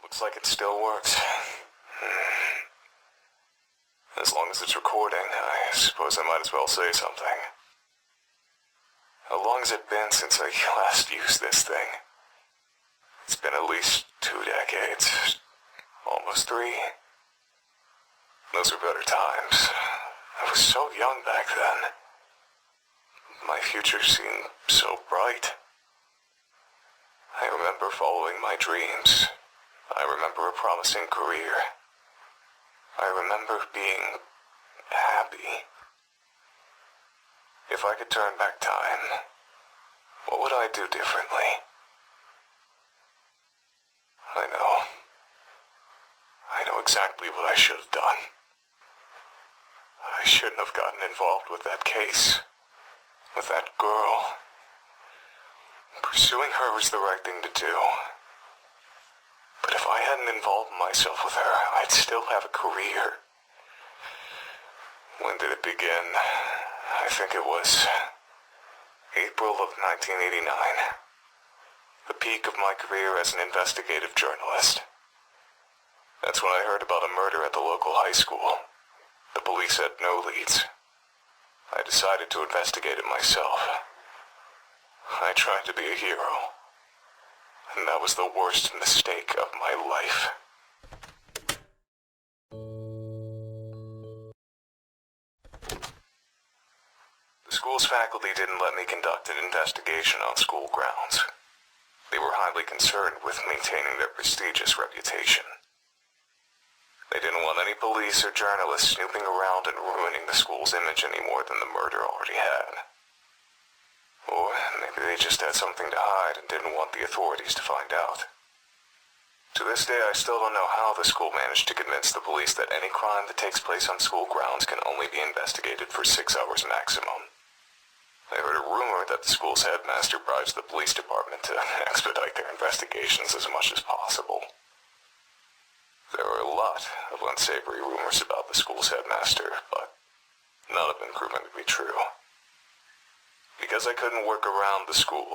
Looks like it still works. As long as it's recording, I suppose I might as well say something. How long has it been since I last used this thing? It's been at least 2 decades. Almost 3. Those were better times. I was so young back then. My future seemed so bright. I remember following my dreams. I remember a promising career. I remember being happy. If I could turn back time, what would I do differently? I know exactly what I should have done. I shouldn't have gotten involved with that case, with that girl. Pursuing her was the right thing to do. But if I hadn't involved myself with her, I'd still have a career. When did it begin? I think it was April of 1989. The peak of my career as an investigative journalist. That's when I heard about a murder at the local high school. The police had no leads. I decided to investigate it myself. I tried to be a hero. And that was the worst mistake of my life. The school's faculty didn't let me conduct an investigation on school grounds. They were highly concerned with maintaining their prestigious reputation. They didn't want any police or journalists snooping around and ruining the school's image any more than the murder already had. Or maybe they just had something to hide and didn't want the authorities to find out. To this day, I still don't know how the school managed to convince the police that any crime that takes place on school grounds can only be investigated for 6 hours maximum. I heard a rumor that the school's headmaster bribes the police department to expedite their investigations as much as possible. There were a lot of unsavory rumors about the school's headmaster, but none have been proven to be true. Because I couldn't work around the school,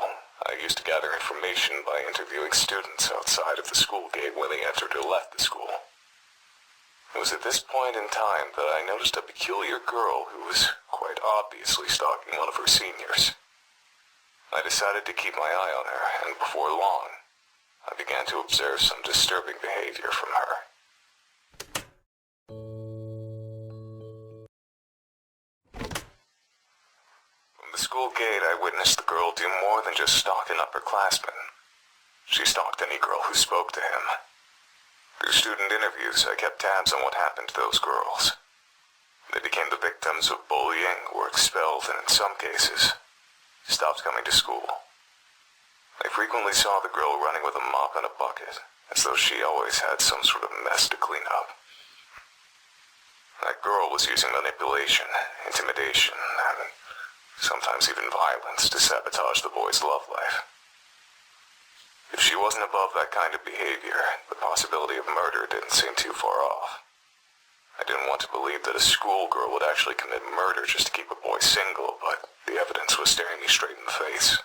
I used to gather information by interviewing students outside of the school gate when they entered or left the school. It was at this point in time that I noticed a peculiar girl who was quite obviously stalking one of her seniors. I decided to keep my eye on her, and before long, I began to observe some disturbing behavior from her. From the school gate, I witnessed the girl do more than just stalk an upperclassman. She stalked any girl who spoke to him. Through student interviews, I kept tabs on what happened to those girls. They became the victims of bullying, were expelled, and in some cases, stopped coming to school. I frequently saw the girl running with a mop and a bucket, as though she always had some sort of mess to clean up. That girl was using manipulation, intimidation, and sometimes even violence to sabotage the boy's love life. If she wasn't above that kind of behavior, the possibility of murder didn't seem too far off. I didn't want to believe that a schoolgirl would actually commit murder just to keep a boy single, but the evidence was staring me straight in the face.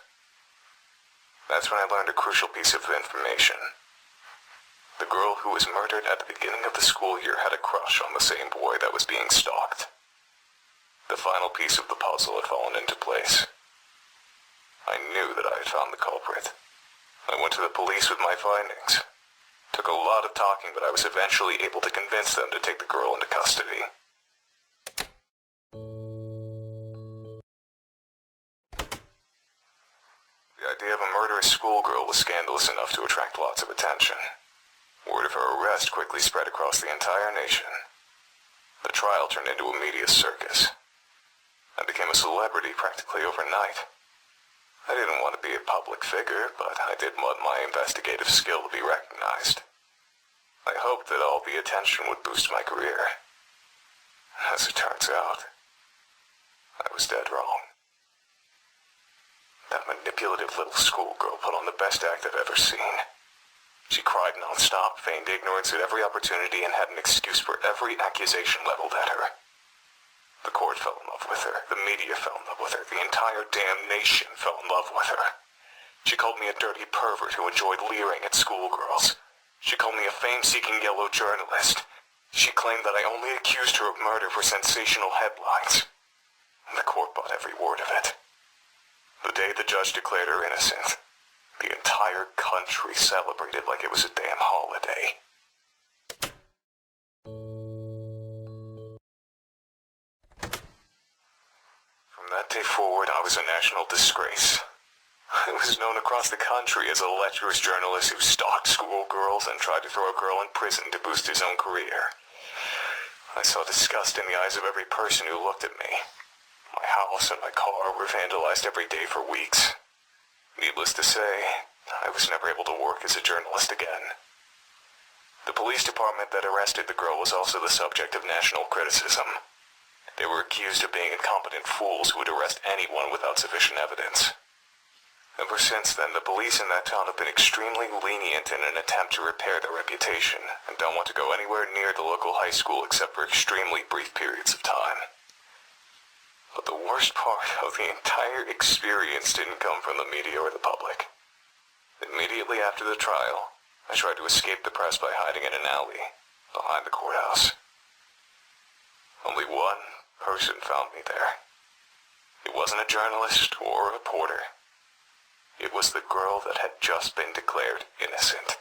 That's when I learned a crucial piece of information. The girl who was murdered at the beginning of the school year had a crush on the same boy that was being stalked. The final piece of the puzzle had fallen into place. I knew that I had found the culprit. I went to the police with my findings. Took a lot of talking, but I was eventually able to convince them to take the girl into custody. The idea of a murderous schoolgirl was scandalous enough to attract lots of attention. Word of her arrest quickly spread across the entire nation. The trial turned into a media circus. I became a celebrity practically overnight. I didn't want to be a public figure, but I did want my investigative skill to be recognized. I hoped that all the attention would boost my career. As it turns out, I was dead wrong. That manipulative little schoolgirl put on the best act I've ever seen. She cried non-stop, feigned ignorance at every opportunity, and had an excuse for every accusation leveled at her. The court fell in love with her. The media fell in love with her. The entire damn nation fell in love with her. She called me a dirty pervert who enjoyed leering at schoolgirls. She called me a fame-seeking yellow journalist. She claimed that I only accused her of murder for sensational headlines. The court bought every word of it. The day the judge declared her innocent, the entire country celebrated like it was a damn holiday. From that day forward, I was a national disgrace. I was known across the country as a lecherous journalist who stalked schoolgirls and tried to throw a girl in prison to boost his own career. I saw disgust in the eyes of every person who looked at me. My house and my car were vandalized every day for weeks. Needless to say, I was never able to work as a journalist again. The police department that arrested the girl was also the subject of national criticism. They were accused of being incompetent fools who would arrest anyone without sufficient evidence. Ever since then, the police in that town have been extremely lenient in an attempt to repair their reputation, and don't want to go anywhere near the local high school except for extremely brief periods of time. But the worst part of the entire experience didn't come from the media or the public. Immediately after the trial, I tried to escape the press by hiding in an alley behind the courthouse. Only one person found me there. It wasn't a journalist or a reporter. It was the girl that had just been declared innocent.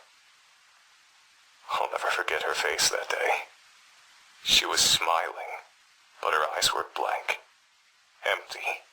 I'll never forget her face that day. She was smiling, but her eyes were blank, empty.